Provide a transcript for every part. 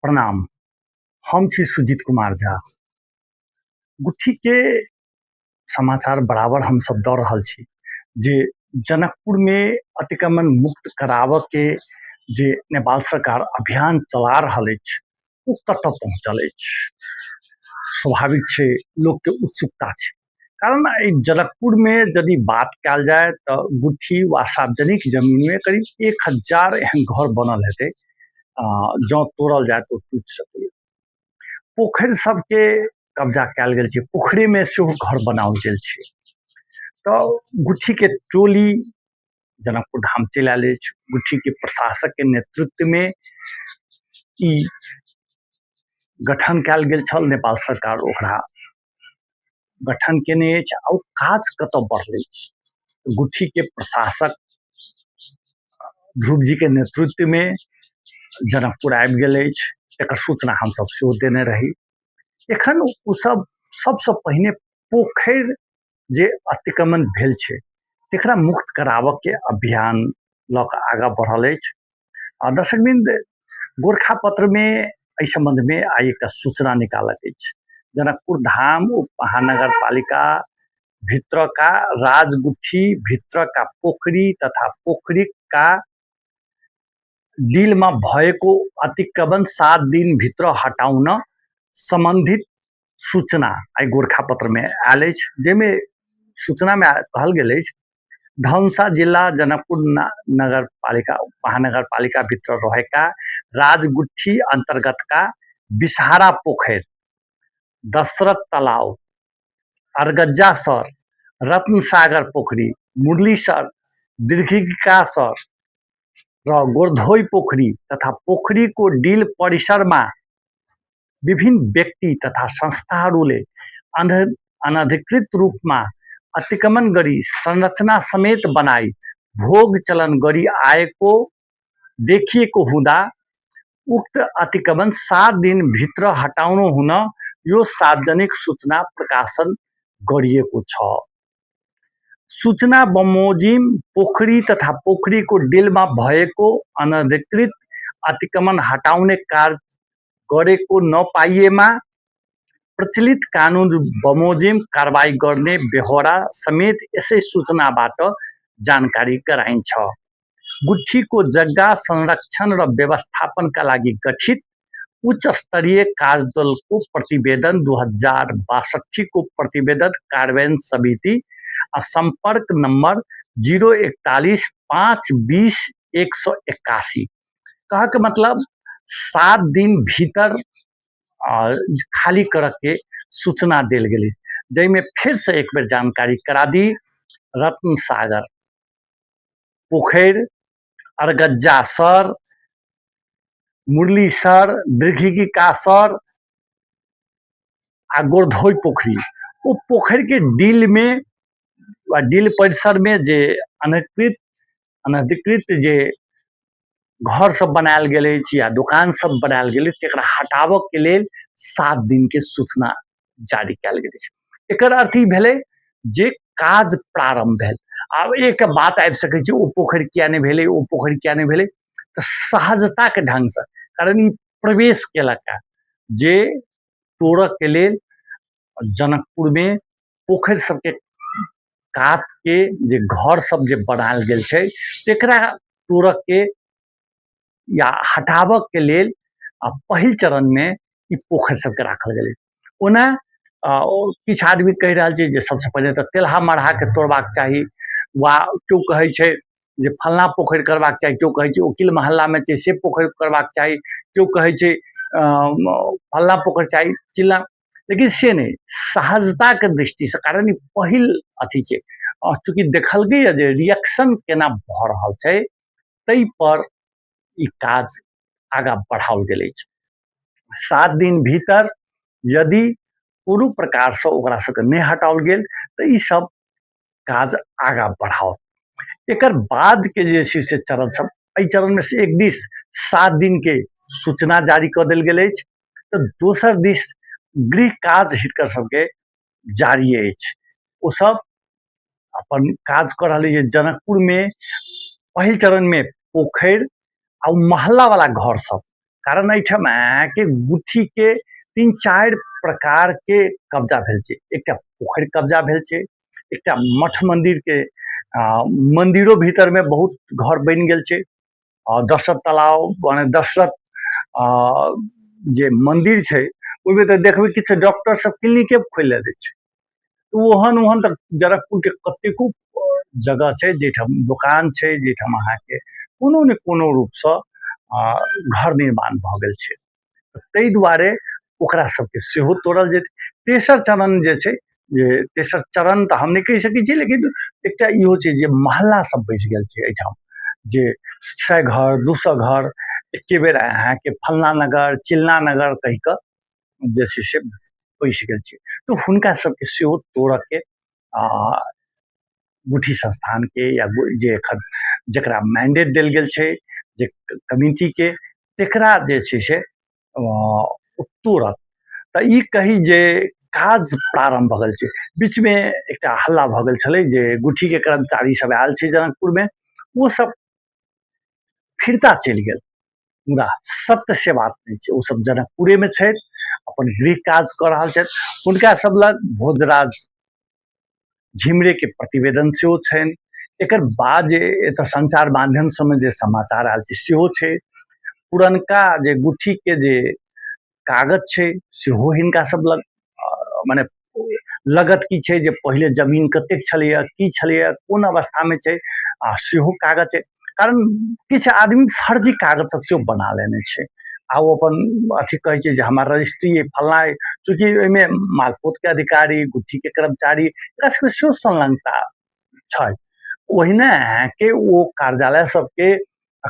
प्रणाम। हम छी सुजीत कुमार झा। गुट्ठी के समाचार बराबर हम सब दऽ रहल छी जे जनकपुर में अतिक्रमण मुक्त कराबऽ के जे नेपाल सरकार अभियान चला रहल अछि ओ कतऽ पहुँचल अछि। स्वाभाविक छै लोक के उत्सुकता छै, कारण एहि जनकपुर में यदि बात कयल जाए तऽ गुट्ठी वा सार्वजनिक जमीन में करीब 1000 एहन घर बनल हेतै जँ तोड़ल जाए तो टूटि सकैए। पोखरि सबके कब्जा कयल गेल छै, पोखरे में सेहो घर बनाओल गेल छै। तऽ गुट्ठी के टोली जनकपुर धाम चलि आयल अछि। गुट्ठी के प्रशासक के नेतृत्व में ई गठन कयल गेल छल, नेपाल सरकार ओकरा गठन केने अछि आ ओ काज कतऽ बढ़लै अछि। गुट्ठी के प्रशासक ध्रुव जी के नेतृत्व में जनकपुर आबि गेल अछि, एकर सूचना हमसब सेहो देने रही। एखन ओ सब सबसँ पहिने पोखरि जे अतिक्रमण भेल छै तकरा मुक्त कराबऽ के अभियान लऽ कऽ आगाँ बढ़ल अछि। दर्शकवृन्द, गोरखापत्र में एहि संबंध में आइ एकटा सूचना निकालल अछि। जनकपुर धाम उप महानगर पालिका भित्रका राजगुट्ठी भित्रका पोखरी तथा पोखरी का डील में भएको अतिक्रमण 7 दिन भित्र हटाउन संबंधित सूचना आई गोरखापत्र में आयल अछि, जाहिमे सूचना में कहल गेल अछि धनुषा जिला जनकपुर नगर पालिका महानगर पालिका भित्र रहेका राजगुट्ठी अंतर्गत का बिसहारा पोखर, दशरथ तालाब, अरगज्जा सर, रत्न सागर पोखरी, मुरली सर, दीर्घिका सर र गोरधोई पोखरी तथा पोखरी को डील परिसर में विभिन्न व्यक्ति तथा संस्थाहरूले अनधिकृत रूप में अतिक्रमण गरी संरचना समेत बनाई भोग चलन गरी आएको देखिएको हुँदा उक्त अतिक्रमण 7 दिन भित्र हटाउनु हुन यो सार्वजनिक सूचना प्रकाशन गरिएको छ। सूचना बमोजिम पोखरी तथा पोखरी को डिल में भएको अनधिकृत अतिक्रमण हटाउने कार्य गरेको नपाइएमा प्रचलित कानून बमोजिम कारबाही गर्ने बेहोरा समेत यसै सूचनाबाट जानकारी गराइन्छ। गुट्ठीको जग्गा संरक्षण र व्यवस्थापनका लागि गठित उच्च स्तरीय कार्यदलको प्रतिवेदन 2062 को प्रतिवेदन कार्यान्वयन समिति संपर्क नंबर 041 520 181 कहा के मतलब 7 दिन भीतर खाली करऽ के सूचना देल गेली, जैमे फिर से एक बेर जानकारी करा दी। रत्न सागर पोखर, अरगज्जा सर, मुरली सर, दीर्घिका सर आ गोरधोई पोखरी, वो पोखर के डील में डील परिसर में जे अनधिकृत जे घर सब बनायल गेल अछि या दुकान सब बनायल गेल अछि तकरा हटाबऽ के लेल 7 दिन के सूचना जारी कयल गेल अछि। एकर अर्थ ई भेलै जे काज प्रारंभ भेल। आब एक बात आबि सकै छै, ओ पोखरि किया नहि भेलै, ओ पोखरि किया नहि भेलै, तऽ सहजता के ढंग से, कारण ई प्रवेश केलक जे तोड़ऽ के लेल जनकपुर में पोखरि सबके काट के जे घर सब जे बनायल गेल छै तकरा तोड़ऽ के या हटाबऽ के लेल पहिल चरण में ई पोखरि सबके राखल गेलै। ओना किछु आदमी कहि रहल छै जे सबसे पहले तऽ तेल्हा मरहा के तोड़बाक चाही, वा केओ कहै छै जे फलना पोखरि करबाक चाही, केओ कहै छै वकील मोहल्ला में छै से पोखरि करबाक चाही, केओ कहै छै फलना पोखरि चाही चिल्ला, लेकिन से नहीं, सहजता के दृष्टि से, कारण ई पहिल अथी छै, चूँकि देखलकै जे रिएक्शन केना भऽ रहल छै ताहि पर ई काज आगाँ बढ़ाओल गेल अछि। 7 दिन भीतर यदि कोनो प्रकार से ओकरा सबके नहीं हटाओल गेल तऽ ई सब काज आगाँ बढ़ाओ। एकर बाद के जे छै से चरण सब, एहि चरण में से एक दिस 7 दिन के सूचना जारी कऽ देल गेल अछि, तऽ दोसर दिस गृह काज हिनकर सबके जारी अछि। ओ सब अपन काज कर रहल अछि। जनकपुर में पहिल चरण में पोखरि आ मोहल्ला वाला घर सब, कारण एहिठाम के गुठी के 3-4 प्रकार के कब्जा भेल छै। एकटा पोखरि कब्जा भेल छै, एकटा मठ मंदिर के मंदिरो भीतर में बहुत घर बनि गेल छै। दशरथ तालाब माने दशरथ जे मंदिर छै ओहिमे तऽ देखबै किछु डॉक्टर सब क्लिनिके खोलि दै छै। ओहन ओहन तक जनकपुर के कतेको जगह छै जाहिठाम दुकान छै, जाहिठाम अहाँके कोनो ने कोनो रूपसँ घर निर्माण भऽ गेल छै। ताहि दुआरे ओकरा सबके सेहो तोड़ल जेतै। तेसर चरण जे छै, जे तेसर चरण तऽ हम नहि कहि सकै छी, लेकिन एकटा इहो छै जे महल्ला सब बसि गेल छै एहिठाम, जे 100 घर 200 घर एके बेर अहाँके फलना नगर चिल्ला नगर कहि कऽ जे छै से बैसि गेल छै। तऽ हुनका सबके सेहो तोड़ऽ के गुठी संस्थान के या जे एखन जकरा मैंडेट देल गेल छै जे कमिटी के, तेकरा जे छै से तोड़त। तऽ ई कही जे काज प्रारंभ भऽ गेल छै। बीचमे एकटा हल्ला भऽ गेल छलै जे गुठी के कर्मचारी सब आयल छै जनकपुर में, ओ सब फिरता चलि गेल, मुदा सत्य से बात नहीं छै। ओ सब जनकपुरे में छथि, अपन गृह काज कऽ रहल छथि। हुनका सब लग भोजराज झिमरे के प्रतिवेदन सेहो छनि। एकर बाद जे एतऽ संचार माध्यम सबमे जे समाचार आयल छै सेहो छै। पुरनका जे गुठी के जे कागज छै सेहो हिनका सब लग माने लगत की छै जे पहिले जमीन कतेक छलैया, की छलैया, कोन अवस्थामे छै, सेहो कागज छै। कारण किछु आदमी फर्जी कागज सब सेहो बना लेने छै आ ओ अपन अथी कहै छै जे हमर रजिस्ट्री फलना, चूँकि ओहिमे मालपोत के अधिकारी गुठी के कर्मचारी एकरा सबके सेहो संलग्नता छै। ओहिना के ओ कार्यालय सबके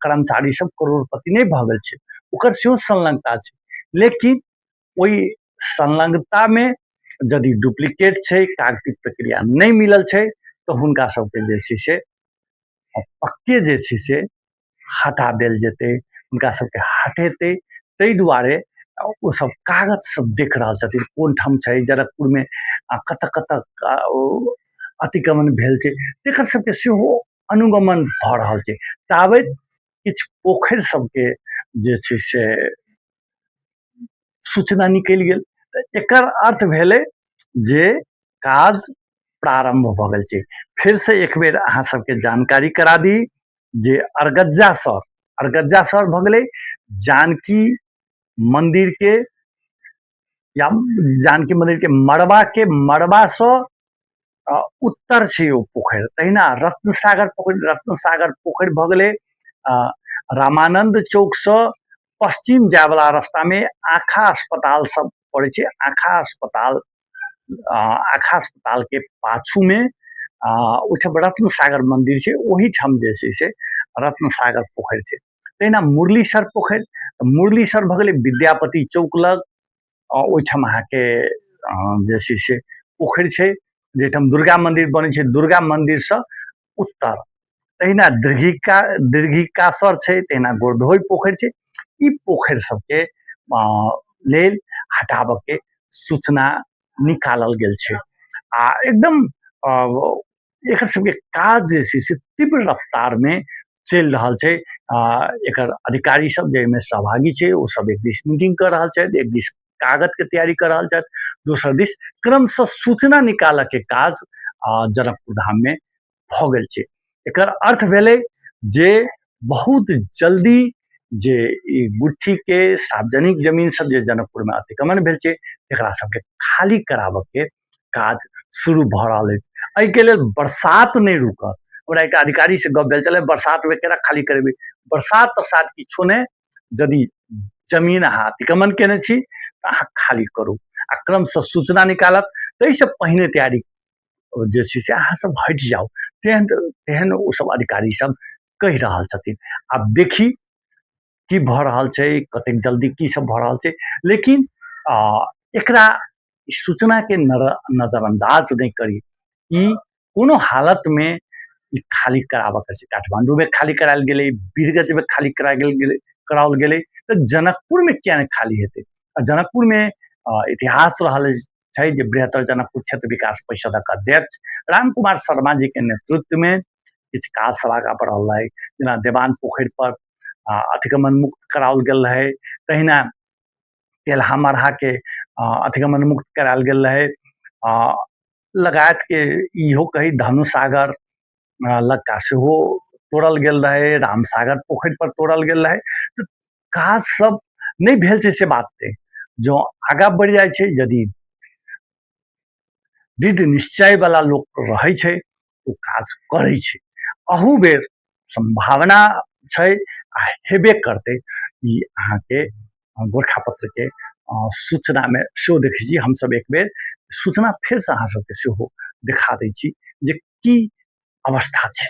कर्मचारी सब करोड़पति नहीं भऽ गेल छै, ओकर सेहो संलग्नता छै। लेकिन ओहि संलग्नता में यदि डुप्लीकेट छै, कागजी प्रक्रिया नहीं मिलल छै, तऽ हुनका सबके जे छै से पक्के जे छै से हटा देल जेतै, हुनका सबके हटेतै। ताहि दुआरे ओ सब कागज सब देख रहल छथिन कोन ठाम छै जनकपुर में, कतऽ कतऽ अतिक्रमण भेल छै, तेकर सबके सेहो अनुगमन भऽ रहल छै। ताबैत किछु पोखरि सबके जे छै से सूचना निकलि गेल। एकर अर्थ भेलै जे काज प्रारंभ भऽ गेल छै। फिर से एक बेर अहाँ सबके जानकारी करा दी जे अरगज्जा सर भऽ गेलै जानकी मंदिर के, या जानकी मंदिर के मड़बा से उत्तर छै ओ पोखरि। तहिना रत्नसागर पोखरि भऽ गेलै रामानंद चौक से पश्चिम जाय वाला रास्ता में आखा अस्पताल सब पड़े छै। आखा अस्पताल के पाछू में ओहिठाम रत्नसागर मंदिर छै, ओही ठाम जे छै से रत्नसागर पोखरि छै। तहिना मुरलीसर पोखरि, मुरलीसर भऽ गेलै विद्यापति चौक लग, ओहिठाम अहाँके जे छै से पोखरि छै जाहिठाम दुर्गा मंदिर बनै छै, दुर्गा मंदिर से उत्तर। तहिना दीर्घिकासर छै, तहिना गोरधोई पोखरि छै। ई पोखरि सबके लेल हटाबऽ के सूचना निकालल गेल छै आ एकदम एकर सबके काज जे छै से तीव्र रफ्तार में चलि रहल छै। एकर अधिकारी सब जाहिमे सहभागी छै ओ सब एक दिस मीटिंग कर रहल छथि, एक दिस कागज के तैयारी कर रहल छथि, दोसर दिस क्रमशः सूचना निकालऽ के काज जनकपुर धाम में भऽ गेल छै। एकर अर्थ भेलै जे बहुत जल्दी जे ई गुठी के सार्वजनिक जमीन सब जे जनकपुर में अतिक्रमण भेल छै एकरा सबके खाली कराबऽ के काज शुरू भऽ रहल अछि। एहिके लेल बरसात नहीं रुकत। हमरा एकटा अधिकारी से गप भेल छलै, बरसात में केना खाली करेबै, बरसात तरसात किछो नहीं, यदि जमीन अहाँ अतिक्रमण केने छी तऽ अहाँ खाली करू आ क्रमशः सूचना निकालत। ताहिसँ पहिने तैयारी जे छै से अहाँ सब हटि जाउ, तेहन ओ सब अधिकारी सब कहि रहल छथिन। आब देखी की भऽ रहल छै, कतेक जल्दी की सब भऽ रहल छै। लेकिन एकरा सूचना के नजरअंदाज नहीं करी, ई कोनो हालत में ई खाली कराबऽ के छै। काठमांडू में खाली करायल गेलै, बीरगंज में खाली कराओल गेलै, तऽ जनकपुर में किया नहीं खाली हेतै। जनकपुर में इतिहास रहल छै जे बृहत्तर जनकपुर क्षेत्र विकास परिषदक अध्यक्ष रामकुमार शर्मा जी के नेतृत्व में किछु काज सलाहकार पर रहलै, जेना देवान पोखरि पर अतिक्रमण मुक्त कराओल गेल रहे, तहिना तेल्हा मरहा के अतिक्रमण मुक्त करायल गेल रहे, लगायत के इहो कही धनुसागर लक्का सेहो तोड़ल गेल रहे, रामसागर पोखरि पर तोड़ल गेल रहे। तो काज सब नहीं भेल छै से बात पे जो आगा बढ़ि जाइ छै, यदि दृढ़ निश्चय वाला लोग रहे छै तो काज करे छै। अहू बेर संभावना छै आ हेबे करते। ई अहाँ के गोरखापत्र के सूचना में सेहो देखै छी, हम सब एक बेर सूचना फेर से अहाँ सबके सेहो दिखा दै छी जे की अवस्था छै।